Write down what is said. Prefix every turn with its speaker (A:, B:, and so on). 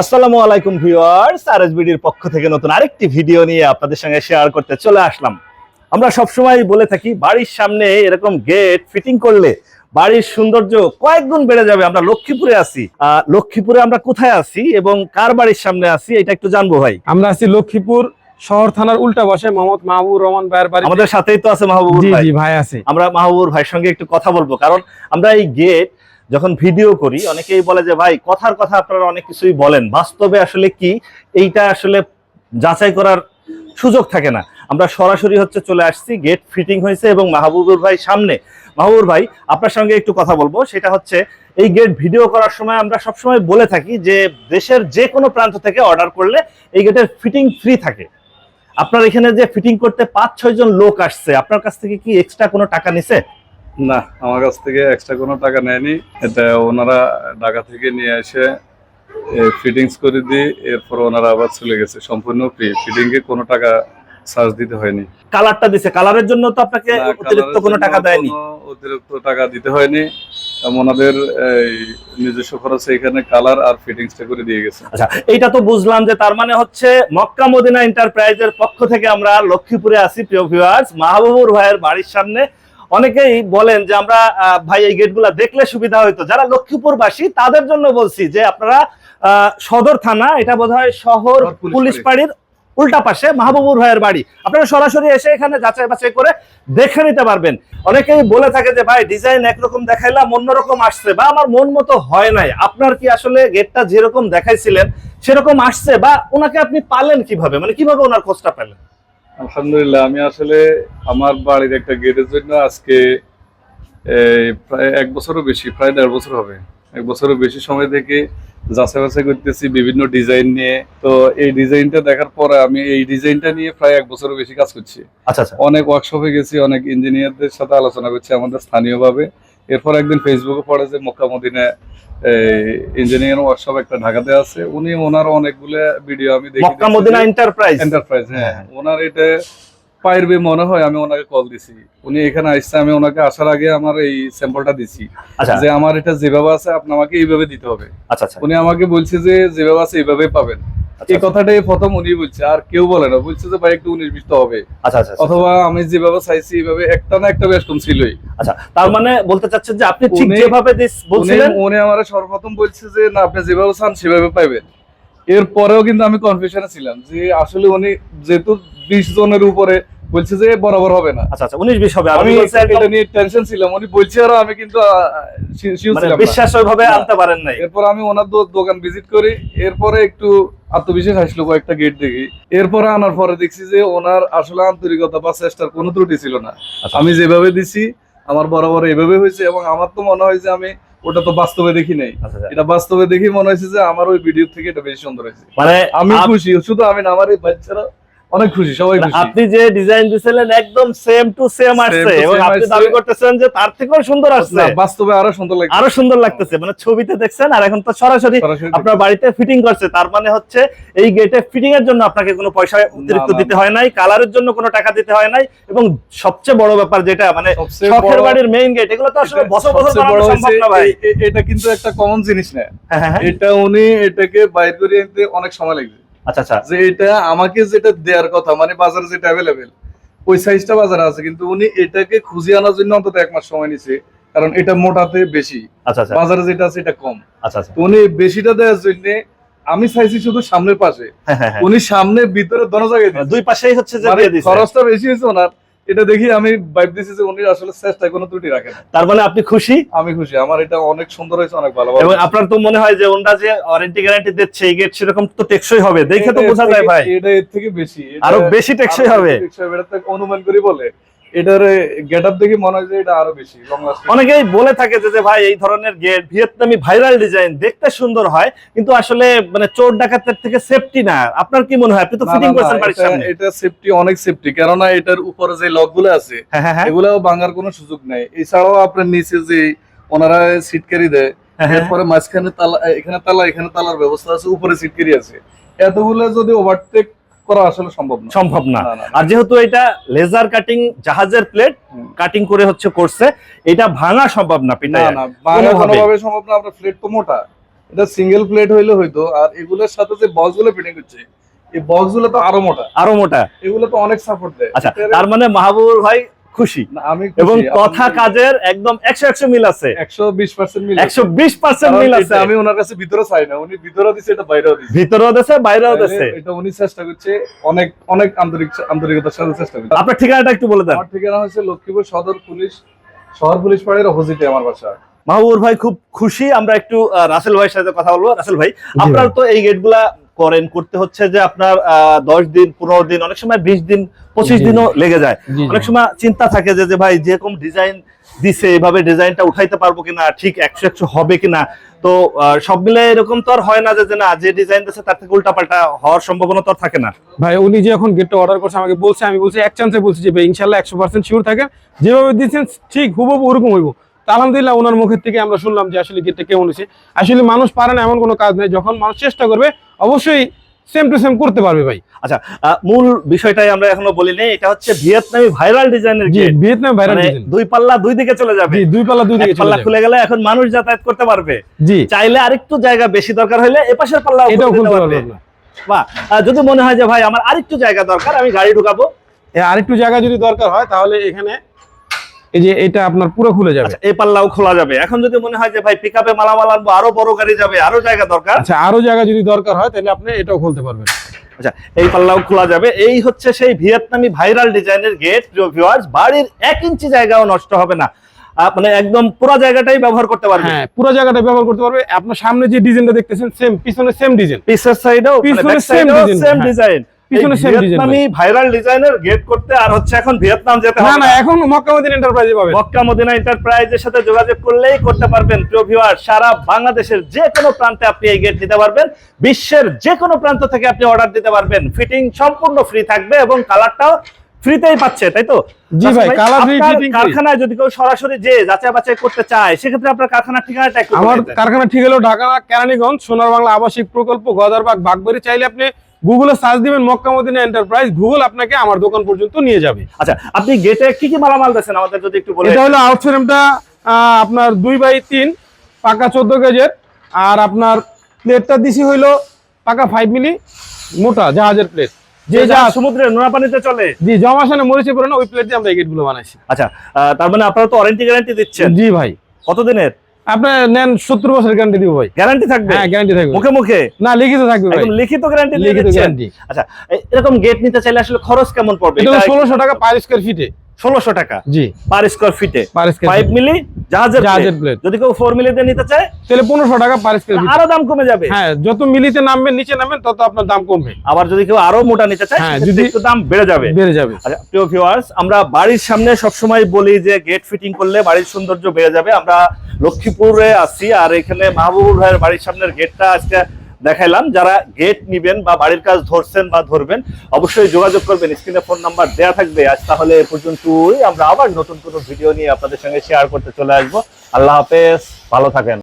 A: আসসালামু আলাইকুম ভিউয়ার্স, আরএসবিডির পক্ষ থেকে নতুন আরেকটি ভিডিও নিয়ে আপনাদের সঙ্গে শেয়ার করতে চলে আসলাম। আমরা সবসময় বলে থাকি বাড়ির সামনে এরকম গেট ফিটিং করলে বাড়ির সৌন্দর্য কয়েক গুণ বেড়ে যাবে। আমরা লক্ষ্মীপুরে আছি। লক্ষ্মীপুরে আমরা কোথায় আছি এবং কার বাড়ির সামনে আছি এটা একটু জানবো ভাই।
B: আমরা আছি লক্ষ্মীপুর শহর থানার উল্টা পাশে মোহাম্মদ মাহবুবুর রহমান ভাইয়ের বাড়ি।
A: আমাদের সাথেই তো আছে মাহবুবুর ভাই।
B: জি ভাই আছে।
A: আমরা মাহবুবুর ভাইয়ের সঙ্গে একটু কথা বলবো, কারণ আমরা এই গেট যখন ভিডিও করি অনেকেই বলে যে ভাই কথার কথা আপনারা অনেক কিছুই বলেন, বাস্তবে আসলে কি এইটা আসলে যাচাই করার সুযোগ থাকে না। আমরা সরাসরি চলে আসছি, গেট ফিটিং হয়েছে এবং মাহবুবুর ভাই সামনে। মাহবুবুর ভাই, আপনার সঙ্গে একটু কথা বলবো, সেটা হচ্ছে এই গেট ভিডিও করার সময় আমরা সবসময় বলে থাকি যে দেশের যে কোনো প্রান্ত থেকে অর্ডার করলে এই গেটের ফিটিং ফ্রি থাকে। আপনার এখানে যে ফিটিং করতে ৫-৬ জন লোক আসছে, আপনার কাছ থেকে কি এক্সট্রা কোনো টাকা নিছে?
C: না, আমার কাছ থেকে এক্সট্রা কোনো টাকা নেয়নি। এটা ওনারা ঢাকা থেকে নিয়ে এসে ফিটিংস করে দিয়ে এরপর ওনারা আবার চলে গেছে, সম্পূর্ণ ফ্রি। ফিটিং এ কোনো টাকা চার্জ দিতে হয়নি।
A: কালারটা দিছে, কালারের জন্য তো আপনাকে অতিরিক্ত কোনো টাকা দেয়নি?
C: অতিরিক্ত টাকা দিতে হয়নি। ওনাদের নিজস্ব খরচে এখানে কালার আর ফিটিংসটা করে দিয়ে গেছে।
A: আচ্ছা, এইটা তো বুঝলাম যে তার মানে হচ্ছে মক্কা মদিনা এন্টারপ্রাইজের পক্ষ থেকে আমরা লক্ষ্মীপুরে আছি। প্রিয় ভিউয়ার্স, মাহবুবুর ভাইয়ের বাড়ির সামনে। অনেকেই বলেন যে আমরা ভাই এই গেটগুলা দেখলে সুবিধা হইতো। যারা লক্ষ্মীপুরবাসী তাদের জন্য বলছি যে আপনারা সদর থানা, এটা বোধহয় শহর পুলিশ পাড়ির উল্টা পাশে মাহবুবুর ভাইয়ের বাড়ি। আপনারা সরাসরি এসে এখানে যাচাই বাছাই করে দেখে নিতে পারবেন। অনেকেই বলে থাকে যে ভাই ডিজাইন একরকম দেখাইলাম অন্যরকম আসছে, বা আমার মন মতো হয় নাই। আপনার কি আসলে গেটটা যেরকম দেখাইছিলেন সেরকম আসছে, বা ওনাকে আপনি পালেন কিভাবে, মানে কিভাবে ওনার খোঁজটা পেলেন?
C: আলহামদুলিল্লাহ, আমি আসলে আমার বাড়ির একটা গেটের জন্য আজকে প্রায় 1 বছরও বেশি, প্রায় 1.5 বছর হবে, 1 বছরও বেশি সময় থেকে যাচাই বাছাই করতেছি বিভিন্ন ডিজাইন নিয়ে। তো এই ডিজাইনটা দেখার পরে আমি এই ডিজাইনটা নিয়ে প্রায় 1 বছরও বেশি কাজ করছি।
A: আচ্ছা,
C: অনেক ওয়ার্কশপে গেছি, অনেক ইঞ্জিনিয়ারদের সাথে আলোচনা করছি আমাদের স্থানীয়ভাবে। এরপর একদিন ফেসবুকে পড়ে যে মক্কা মদিনা ইঞ্জিনিয়ার ওয়ার্কশপ একটা ঢাকাতে আছে। ওনার অনেকগুলো ভিডিও আমি দেখি।
A: মক্কা মদিনা এন্টারপ্রাইজ,
C: হ্যাঁ। ওনার এটা পাইরবে মনে হয়। আমি ওনাকে কল দিছি, উনি এখানে আসছে। আমি ওনাকে আসার আগে আমার এই স্যাম্পলটা দিছি যে আমার এটা যেভাবে আছে আপনি আমাকে এইভাবে দিতে হবে।
A: আচ্ছা,
C: উনি আমাকে বলছে যে যেভাবে আছে এইভাবে পাবেন। এই কথাটাই প্রথম উনি বলছে, আর কেউ বলে না। বলছে যে ভাই একটু 19-20 তো হবে।
A: আচ্ছা,
C: অথবা আমি যেভাবে চাইছি এইভাবে একটা না একটা বেশ কম ছিলই।
A: আচ্ছা, তার মানে বলতে চাচ্ছেন যে আপনি ঠিক যেভাবে বলছিলেন
C: উনি আমার সর্বপ্রথম বলছে যে না, আপনি যেভাবে চান সেভাবে পাইবেন। এরপরেও কিন্তু আমি কনফিউশনে ছিলাম যে আসলে উনি যেহেতু 20 জনের উপরে বলছে যে বরাবর হবে না।
A: আচ্ছা, 19-20 হবে।
C: আমি এটা নিয়ে টেনশন ছিলাম। উনি বলছে আর আমি কিন্তু
A: বিশ্বাস ওইভাবে আনতে পারেন নাই।
C: এরপর আমি ওনার দোকান ভিজিট করি। এরপরে একটু আত্মবিশ্বাস আসলো, কয়েকটা গেট দেখি। এরপরে আনার পরে দেখছি যে ওনার আসলে আন্তরিকতা বা চেষ্টার কোনো ত্রুটি ছিল না। আমি যেভাবে দিছি আমার বরাবর এভাবে হয়েছে। এবং আমার তো মনে হয় যে আমি ওটা তো বাস্তবে দেখি নাই, এটা বাস্তবে দেখি মনে হয়েছে যে আমার ওই ভিডিও থেকে এটা বেশি সুন্দর হয়েছে। মানে আমি খুশি, শুধু আমি না, আমার এই বাচ্চারা অনেক খুশি, সবাই খুশি।
A: আপনি যে ডিজাইন দিছিলেন একদম সেম টু সেম আসছে, এবং আপনি দাবি করতেছেন যে তার থেকেও সুন্দর আসছে।
C: বাস্তবে আরো সুন্দর লাগছে,
A: আরো সুন্দর লাগতেছে। মানে ছবিতে দেখছেন আর এখন তো সরাসরি আপনার বাড়িতে ফিটিং করছে। তার মানে হচ্ছে এই গেটে ফিটিং এর জন্য আপনাকে কোনো পয়সা অতিরিক্ত দিতে হয় নাই, কালারের জন্য কোনো টাকা দিতে হয় নাই। এবং সবচেয়ে বড় ব্যাপার যেটা, মানে শখের বাড়ির মেইন গেট, এগুলো তো আসলে বছর বছর বানানো সম্ভব না ভাই।
C: এটা কিন্তু একটা কমন জিনিস না। এটা উনি এটাকে বাইর করে আনতে অনেক সময় লাগবে।
A: আচ্ছা, যে
C: এটা আমাকে যেটা দেওয়ার কথা, মানে বাজারে যেটা অ্যাভেলেবেল ওই সাইজটা বাজারে আছে, কিন্তু উনি এটাকে খুঁজে আনার জন্য অন্তত 1 মাস সময় নিছে। কারণ এটা মোটাতে বেশি, বাজারে যেটা আছে এটা কম। উনি বেশিটা দেওয়ার জন্য আমি চাইছি শুধু সামনের পাশে, উনি সামনে ভিতরে দোনো জায়গায়
A: দুই পাশেই হচ্ছে যে
C: খরচটা বেশি হয়েছে ওনার। এটা দেখি আমি ভাইব দিছি যে উনি আসলে চেষ্টায় কোনো ত্রুটি রাখেন।
A: তার মানে আপনি খুশি?
C: আমি খুশি, আমার এটা অনেক সুন্দর হয়েছে, অনেক ভালো।
A: এবং আপনার তো মনে হয় যে ওনরা যে ওয়ারেন্টি গ্যারান্টি দিচ্ছে এই গেট সেরকম তো টেকসই হবে, দেখে তো বোঝা যায় ভাই।
C: এটা এর থেকে বেশি,
A: আরো বেশি টেকসই হবে।
C: এটা তো অনুমান করি বলে, এটার গেটআপ দেখে মনে হয় যে এটা আরো বেশি লং লাস্টিং।
A: অনেকেই বলে থাকে যে ভাই এই ধরনের গেট ভিয়েতনামি ভাইরাল ডিজাইন দেখতে সুন্দর হয়, কিন্তু আসলে মানে চোর ডাকাতের থেকে সেফটি না। আপনার কি মনে হয়? আপনি তো ফিটিং করেছেন বাড়ির সামনে।
C: এটা সেফটি, অনেক সেফটি। কারণ এটার উপরে যে লকগুলো আছে এগুলাও ভাঙার কোনো সুযোগ নাই। এছাড়াও আপনার নিচে যে ওনারা সিটকারি দেয়, এরপরে মাঝখানে তালা, এখানে তালা, এখানে তালার ব্যবস্থা আছে, উপরে সিটকারি আছে। এতগুলো যদি ওভারটেক করা আসলে সম্ভব না।
A: আর যেহেতু এটা লেজার কাটিং, জাহাজের প্লেট কাটিং করে করছে, এটা ভাঙা সম্ভব না।
C: ভাঙা কোনোভাবে সম্ভব না। আপনার প্লেট তো মোটা, এটা সিঙ্গেল প্লেট হইলে হয়তো, আর এগুলোর সাথে যে বক্স গুলো ফিটিং করছে, এই বক্স গুলো তো আরো মোটা, এগুলো তো অনেক সাপোর্ট দেয়।
A: আচ্ছা, তার মানে মাহবুবুর ভাই খুশি
C: না, আমি খুশি।
A: এবং কথা
C: আপনাদের
A: কাজের একদম 100 মিল আছে,
C: 120% মিল,
A: 120% মিল আছে।
C: আমি ওনার কাছে ভিতরে চাই না, উনি ভিতরে দিছে, এটা বাইরেও দিছে,
A: ভিতরেও দিছে বাইরেও দিছে।
C: এটা উনি চেষ্টা করছে, অনেক অনেক আন্তরিকতার সাথে চেষ্টা করছে।
A: আপনার ঠিকানাটা একটু বলে দেন।
C: আমার ঠিকানা হচ্ছে লক্ষ্মীপুর শহর পুলিশ পাড়ার অপোজিটে আমার বাসা।
A: মাহবুবুর ভাই খুব খুশি। আমরা একটু রাসেল ভাইয়ের সাথে কথা বলবো। রাসেল ভাই, আপনার তো এই গেটগুলা করতে হচ্ছে যে আপনার 10 দিন 15 দিন, অনেক সময় 20 দিন 25 দিনও লেগে যায়। অনেক সময় চিন্তা থাকে যে ভাই যেরকম ডিজাইন দিছে এইভাবে ডিজাইনটা উঠাইতে পারবো কিনা, ঠিক 100 হবে কিনা। তো সব মিলে এরকম তো আর হয় না যে না, যে ডিজাইন দিচ্ছে তার থেকে উল্টাপাল্টা হওয়ার সম্ভাবনা তো আর থাকে না।
B: ভাই উনি যে এখন গেটটা অর্ডার করছে আমাকে বলছে, আমি বলছি এক চান্সে বলছি যে ভাই ইনশাল্লাহ 100% শিওর থাকেন, যেভাবে দিচ্ছেন ঠিক হুবহু ওরকম হইব। তো আলহামদুলিল্লাহ ওনার মুখের থেকে আমরা শুনলাম যে আসলে গেটটা কেমন হয়েছে। আসলে মানুষ পারে না এমন কোনো কাজ নেই, যখন মানুষ চেষ্টা করবে অবশ্যই সেম টু সেম করতে পারবে ভাই।
A: আচ্ছা, মূল বিষয়টাই আমরা এখনো বলিনি, এটা হচ্ছে ভিয়েতনামি ভাইরাল ডিজাইনের গেট।
B: ভিয়েতনাম ভাইরাল ডিজাইন,
A: দুই পাল্লা দুই দিকে চলে যাবে।
B: জি, দুই পাল্লা দুই দিকে চলে
A: পাল্লা
B: যাবে।
A: খুলে গেলে এখন মানুষ যাতায়াত করতে পারবে।
B: জি,
A: চাইলে আরেকটু জায়গা বেশি দরকার হলে এপাশের পাল্লা
B: এটাও খুলতে পারবে না।
A: বা যদি মনে হয় যে ভাই আমার আরেকটু জায়গা দরকার, আমি গাড়ি ঢুকাবো,
B: আরেকটু জায়গা যদি দরকার হয় তাহলে এখানে এই যে এটা আপনার পুরো খুলে যাবে।
A: এই পাল্লাও খোলা যাবে। এখন যদি মনে হয় যে ভাই পিকআপে মালামাল আনবো, আরো বড় গাড়ি যাবে, আরো জায়গা দরকার,
B: আচ্ছা আরো জায়গা যদি দরকার হয় তাহলে আপনি এটাও খুলতে পারবেন।
A: আচ্ছা, এই পাল্লাও খোলা যাবে। এই হচ্ছে সেই ভিয়েতনামি ভাইরাল ডিজাইনের গেট। প্রিয় ভিউয়ার্স, বাড়ির 1 ইঞ্চি জায়গাও নষ্ট হবে না, মানে একদম পুরো জায়গাটাই ব্যবহার করতে পারবে।
B: হ্যাঁ, পুরো জায়গাটা ব্যবহার করতে পারবে। আপনার সামনে যে ডিজাইনটা দেখতেছেন সেম, পিছনে সেম ডিজাইন,
A: পিছের সাইডেও
B: পিছনে same design,
A: সেম
B: হ্যাঁ।
A: ডিজাইন,
B: পিছনে same design
A: ভিয়েতনামি ভাইরাল ডিজাইনের গেট করতে আর হচ্ছে এখন ভিয়েতনাম যেতে
B: না
A: হবে
B: না,
A: না।
B: এখন মক্কা মদিনা এন্টারপ্রাইজে পাবেন।
A: মক্কা মদিনা এন্টারপ্রাইজের সাথে যোগাযোগ করলেই করতে পারবেন। প্রিয় ভিউয়ার, সারা বাংলাদেশের যে কোনো প্রান্তে আপনি এই গেট নিতে পারবেন, বিশ্বের যে কোনো প্রান্ত থেকে আপনি অর্ডার দিতে পারবেন। ফিটিং সম্পূর্ণ ফ্রি থাকবে এবং কালারটাও ফ্রিতেই পাচ্ছে, তাই তো?
B: জি ভাই, কালার ফ্রি,
A: আপনার
B: ফিটিং ফ্রি।
A: কারখানায় যদি কেউ সরাসরি যে যাচাই বাছাই করতে চায়, সেক্ষেত্রে আপনার কারখানার ঠিকানাটা একটু
B: আমার
A: বলে দেন।
B: কারখানা ঠিক হলো ঢাকা কেরানীগঞ্জ সোনার বাংলা আবাসিক প্রকল্প, গদারবাগ, বাগবাড়ি। চাইলে আপনি গুগলে সার্চ দিবেন মক্কা মদিনা এন্টারপ্রাইজ, গুগল আপনাকে আমার দোকান পর্যন্ত নিয়ে যাবে।
A: আচ্ছা, আপনি গেটে কি কি মালামাল দিয়েছেন আমাদের যদি একটু বলেন।
B: এটা হলো আউট ফ্রেমটা আপনার 2x3 পাকা 14 গেজের, আর আপনার প্লেটটা দিছি হইলো পাকা 5 মিলি মোটা জাহাজের প্লেট,
A: যে যা সমুদ্রের নোনা পানিতে চলে।
B: জি, জমাশানে মরিচে পড়ে না, ওই প্লেট দিয়ে আমরা এই গেটগুলো বানাইছি।
A: আচ্ছা, তার মানে আপনারা তো ওয়ারেন্টি গ্যারান্টি দিচ্ছেন।
B: জি ভাই,
A: কতদিনের
B: আপনি নেন 70 বছরের গ্যারান্টি দিব ভাই।
A: গ্যারান্টি থাকবে?
B: হ্যাঁ, গ্যারান্টি থাকবে।
A: মুখে মুখে
B: না, লিখিত থাকবে ভাই,
A: একদম লিখিত গ্যারান্টি দিয়ে
B: লিখিত
A: দিচ্ছেন।
B: গ্যারান্টি।
A: আচ্ছা, এরকম গেট নিতে চাইলে আসলে খরচ কেমন পড়বে?
B: এটা 1600 টাকা পার স্কয়ার ফিটে।
A: 1600 টাকা
B: জি,
A: পার স্কয়ার ফিটে,
B: পার স্কয়ার
A: 5 মিলি জাহাজের
B: জাহাজের
A: প্লেট।
B: প্লেট।
A: যদি কেউ 4 মিলিতে নিতে চায়
B: তাহলে 1500 টাকা পার স্কয়ার ফিট।
A: আরো দাম কমে যাবে।
B: হ্যাঁ, যত মিলিতে নামবেন, নিচে নামবেন, তত আপনার দাম কমবে।
A: আবার যদি কেউ আরো মোটা নিতে চায়,
B: হ্যাঁ,
A: সেক্ষেত্রে
B: যদি
A: একটু দাম বেড়ে যাবে।
B: বেড়ে যাবে।
A: আচ্ছা, প্রিয় ভিউয়ার্স, আমরা বাড়ির সামনে সবসময় বলি যে গেট ফিটিং করলে বাড়ির সৌন্দর্য বেড়ে যাবে। আমরা লক্ষ্মীপুরে আছি, আর এখানে মাহবুবুর ভাইয়ের বাড়ির সামনের গেটটা আজকে দেখাইলাম। যারা গেট নিবেন বা বাড়ির কাজ ধরছেন বা ধরবেন, অবশ্যই যোগাযোগ করবেন, স্ক্রিনে ফোন নাম্বার দেয়া থাকবে। আজ তাহলে এ পর্যন্তই, আমরা আবার নতুন কোনো ভিডিও নিয়ে আপনাদের সঙ্গে শেয়ার করতে চলে আসবো। আল্লাহ হাফেজ, ভালো থাকেন।